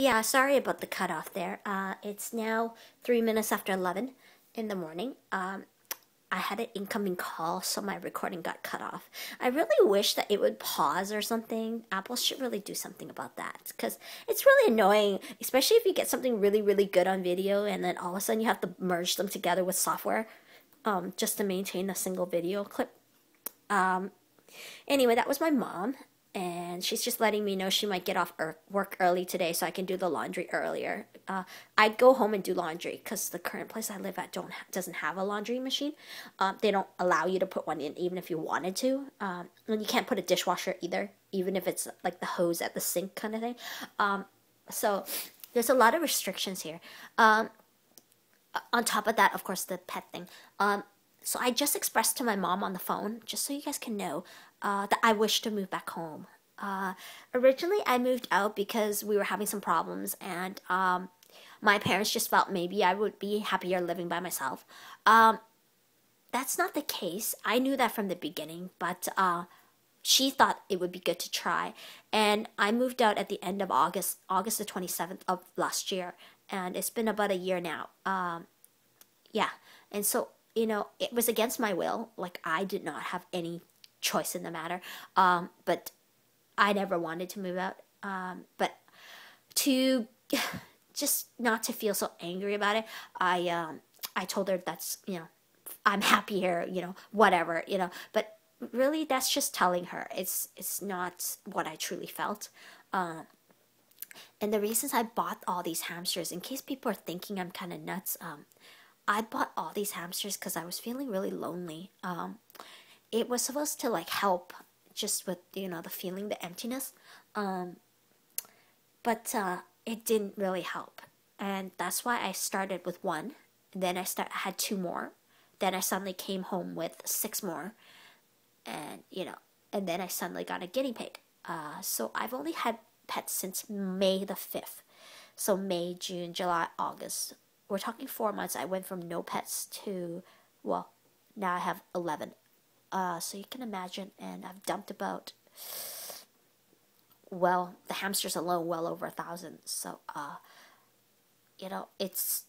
Yeah, sorry about the cutoff there. It's now 3 minutes after 11 in the morning. I had an incoming call, so my recording got cut off. I really wish that it would pause or something. Apple should really do something about that because it's really annoying, especially if you get something really, really good on video and then all of a sudden you have to merge them together with software just to maintain a single video clip. Um, Anyway, that was my mom, and she's just letting me know she might get off work early today so I can do the laundry earlier. I'd go home and do laundry because the current place I live at doesn't have a laundry machine. They don't allow you to put one in even if you wanted to. And you can't put a dishwasher either, even if it's like the hose at the sink kind of thing. So there's a lot of restrictions here. On top of that, of course, the pet thing. So I just expressed to my mom on the phone, just so you guys can know, that I wish to move back home. Originally, I moved out because we were having some problems, and my parents just felt maybe I would be happier living by myself. That's not the case. I knew that from the beginning, but she thought it would be good to try. And I moved out at the end of August the 27th of last year, and it's been about a year now. Yeah, and so it was against my will. Like, I did not have any choice in the matter. But I never wanted to move out. But to just not to feel so angry about it, I told her that's I'm happy here. Whatever. But really, that's just telling her it's not what I truly felt. And the reasons I bought all these hamsters, in case people are thinking I'm kind of nuts, I bought all these hamsters because I was feeling really lonely. It was supposed to like help just with the feeling, the emptiness, but it didn't really help, and that's why I started with one. Then had two more. Then I suddenly came home with six more, and and then I suddenly got a guinea pig. So I've only had pets since May the 5th. So May, June, July, August. We're talking 4 months. I went from no pets to, well, now I have 11. So you can imagine, and I've dumped about, well, the hamsters alone, well over 1,000. So, it's,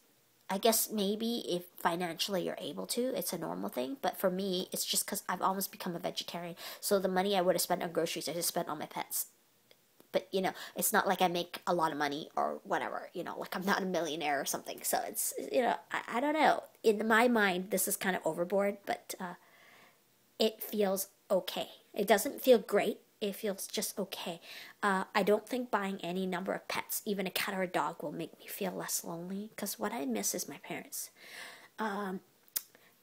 I guess maybe if financially you're able to, it's a normal thing. But for me, it's just because I've almost become a vegetarian. So the money I would have spent on groceries, I just spent on my pets. But it's not like I make a lot of money or whatever, like I'm not a millionaire or something. So it's, I don't know. In my mind, this is kind of overboard, but it feels okay. It doesn't feel great. It feels just okay. I don't think buying any number of pets, even a cat or a dog, will make me feel less lonely, because what I miss is my parents. And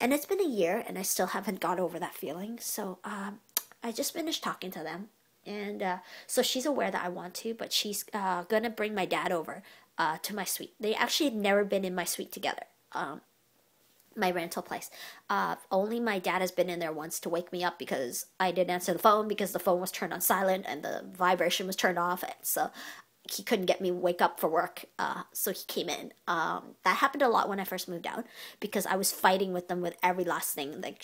it's been a year and I still haven't got over that feeling. So I just finished talking to them. And so she's aware that I want to, but she's going to bring my dad over to my suite. They actually had never been in my suite together, my rental place. Only my dad has been in there once to wake me up because I didn't answer the phone because the phone was turned on silent and the vibration was turned off. And so he couldn't get me wake up for work, so he came in. That happened a lot when I first moved out because I was fighting with them with every last thing. Like,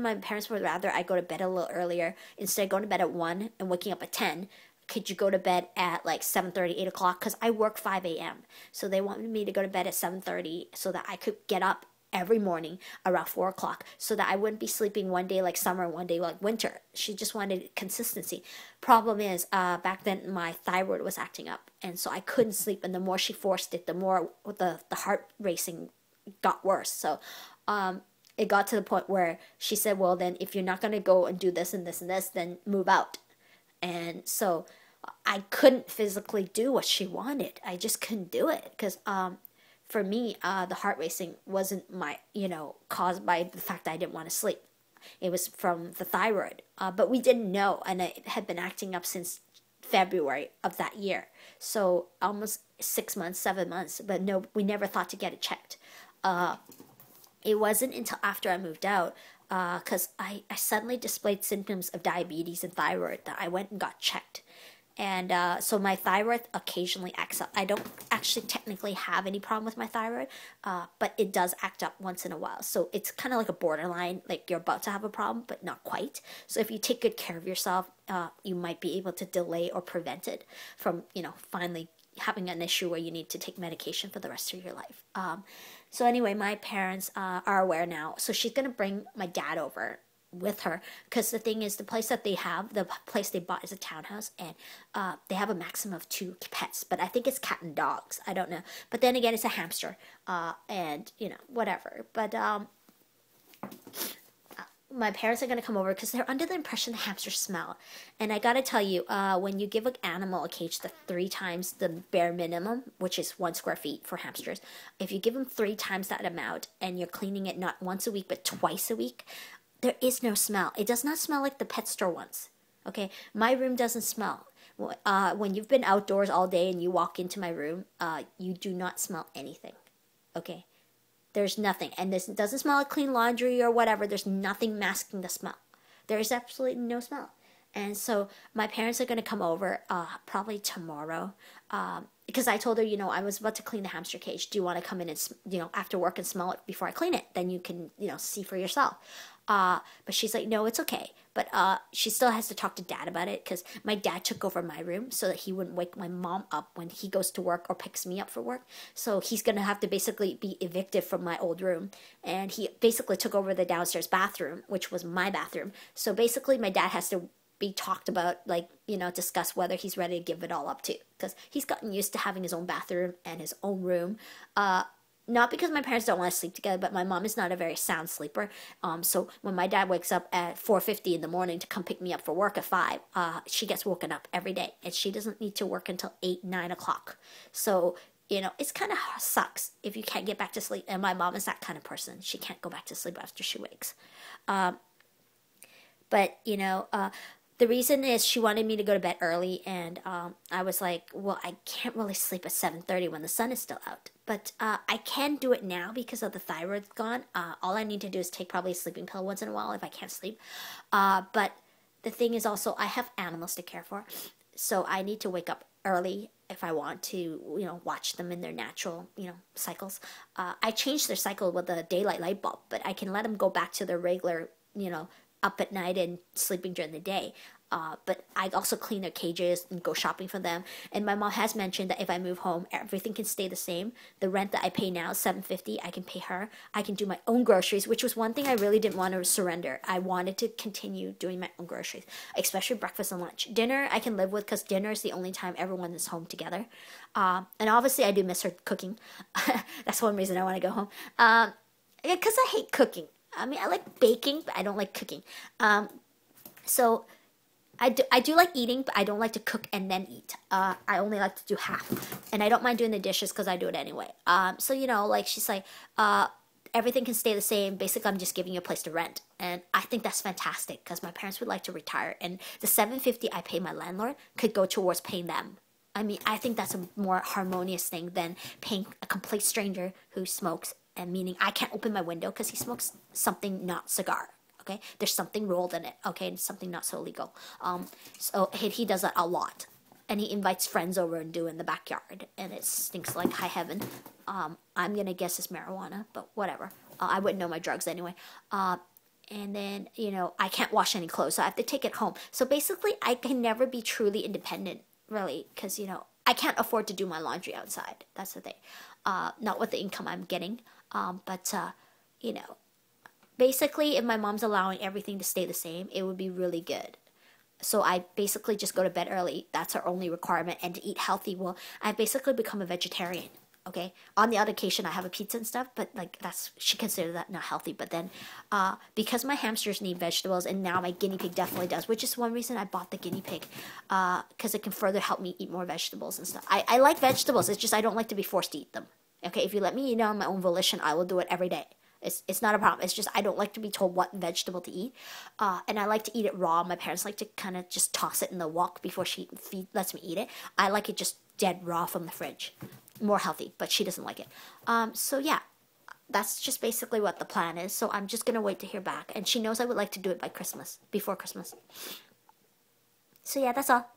my parents would rather I go to bed a little earlier. Instead of going to bed at 1 and waking up at 10, could you go to bed at like 7:30, 8 o'clock? Because I work 5 a.m. So they wanted me to go to bed at 7:30 so that I could get up every morning around 4 o'clock so that I wouldn't be sleeping one day like summer, one day like winter. She just wanted consistency. Problem is, back then my thyroid was acting up, and so I couldn't sleep, and the more she forced it, the more the heart racing got worse. So it got to the point where she said, well, then if you're not going to go and do this and this and this, then move out. And so I couldn't physically do what she wanted. I just couldn't do it because for me, the heart racing wasn't caused by the fact that I didn't want to sleep. It was from the thyroid. But we didn't know, and it had been acting up since February of that year. So almost 6 months, 7 months, but no, we never thought to get it checked. It wasn't until after I moved out, because I suddenly displayed symptoms of diabetes and thyroid, that I went and got checked. And so my thyroid occasionally acts up. I don't actually technically have any problem with my thyroid, but it does act up once in a while. So it's kind of like a borderline, like you're about to have a problem, but not quite. So if you take good care of yourself, you might be able to delay or prevent it from, finally having an issue where you need to take medication for the rest of your life. So anyway, my parents are aware now. So she's gonna bring my dad over with her, because the thing is, the place they bought is a townhouse, and they have a maximum of 2 pets, but I think it's cat and dogs, I don't know, but then again, it's a hamster, and whatever. But my parents are going to come over because they're under the impression the hamsters smell. And I got to tell you, when you give an animal a cage the 3 times the bare minimum, which is 1 square feet for hamsters, if you give them 3 times that amount and you're cleaning it not once a week but twice a week, there is no smell. It does not smell like the pet store ones. Okay, my room doesn't smell. When you've been outdoors all day and you walk into my room, you do not smell anything. Okay, there's nothing, and this doesn't smell like clean laundry or whatever. There's nothing masking the smell. There is absolutely no smell. And so my parents are going to come over probably tomorrow, because I told her, I was about to clean the hamster cage. Do you want to come in and, after work and smell it before I clean it? Then you can, see for yourself. But she's like, no, it's okay. But she still has to talk to Dad about it, because my dad took over my room so that he wouldn't wake my mom up when he goes to work or picks me up for work. So he's going to have to basically be evicted from my old room. And he basically took over the downstairs bathroom, which was my bathroom. So basically my dad has to be talked about, discuss whether he's ready to give it all up too, because he's gotten used to having his own bathroom and his own room. Not because my parents don't want to sleep together, but my mom is not a very sound sleeper. So when my dad wakes up at 4:50 in the morning to come pick me up for work at 5, she gets woken up every day, and she doesn't need to work until 8, 9 o'clock. So it's kind of sucks if you can't get back to sleep. And my mom is that kind of person; she can't go back to sleep after she wakes. But the reason is she wanted me to go to bed early, and I was like, well, I can't really sleep at 7:30 when the sun is still out. But I can do it now because of the thyroid's gone. All I need to do is take probably a sleeping pill once in a while if I can't sleep. But the thing is also, I have animals to care for, so I need to wake up early if I want to, watch them in their natural, cycles. I changed their cycle with the daylight light bulb, but I can let them go back to their regular, up at night and sleeping during the day. But I also clean their cages and go shopping for them. And my mom has mentioned that if I move home, everything can stay the same. The rent that I pay now is $750. I can pay her. I can do my own groceries, which was one thing I really didn't want to surrender. I wanted to continue doing my own groceries, especially breakfast and lunch. Dinner I can live with, because dinner is the only time everyone is home together. And obviously I do miss her cooking. That's one reason I want to go home. Because I hate cooking. I mean, I like baking, but I don't like cooking. So I do like eating, but I don't like to cook and then eat. I only like to do half. And I don't mind doing the dishes because I do it anyway. So, she's like, everything can stay the same. Basically, I'm just giving you a place to rent. And I think that's fantastic, because my parents would like to retire. And the $750 I pay my landlord could go towards paying them. I mean, I think that's a more harmonious thing than paying a complete stranger who smokes, and meaning I can't open my window because he smokes something not cigar. Okay, there's something rolled in it. Okay, and something not so legal. So he does that a lot, and he invites friends over and do it in the backyard, and it stinks like high heaven. I'm gonna guess it's marijuana, but whatever. I wouldn't know my drugs anyway. And then I can't wash any clothes, so I have to take it home. So basically, I can never be truly independent, really, because I can't afford to do my laundry outside. That's the thing. Not with the income I'm getting. But basically, if my mom's allowing everything to stay the same, it would be really good. So I basically just go to bed early. That's our only requirement. And to eat healthy, well, I've basically become a vegetarian. Okay, on the odd occasion I have a pizza and stuff, but she considers that not healthy. But then, because my hamsters need vegetables, and now my guinea pig definitely does, which is one reason I bought the guinea pig, because it can further help me eat more vegetables and stuff. I like vegetables. It's just I don't like to be forced to eat them. Okay, if you let me eat on my own volition, I will do it every day. It's not a problem. It's just I don't like to be told what vegetable to eat, and I like to eat it raw. My parents like to kind of just toss it in the wok before she lets me eat it. I like it just dead raw from the fridge. More healthy, but she doesn't like it. So yeah, that's just basically what the plan is. So I'm just gonna wait to hear back, and she knows I would like to do it by Christmas, before Christmas. So yeah, that's all.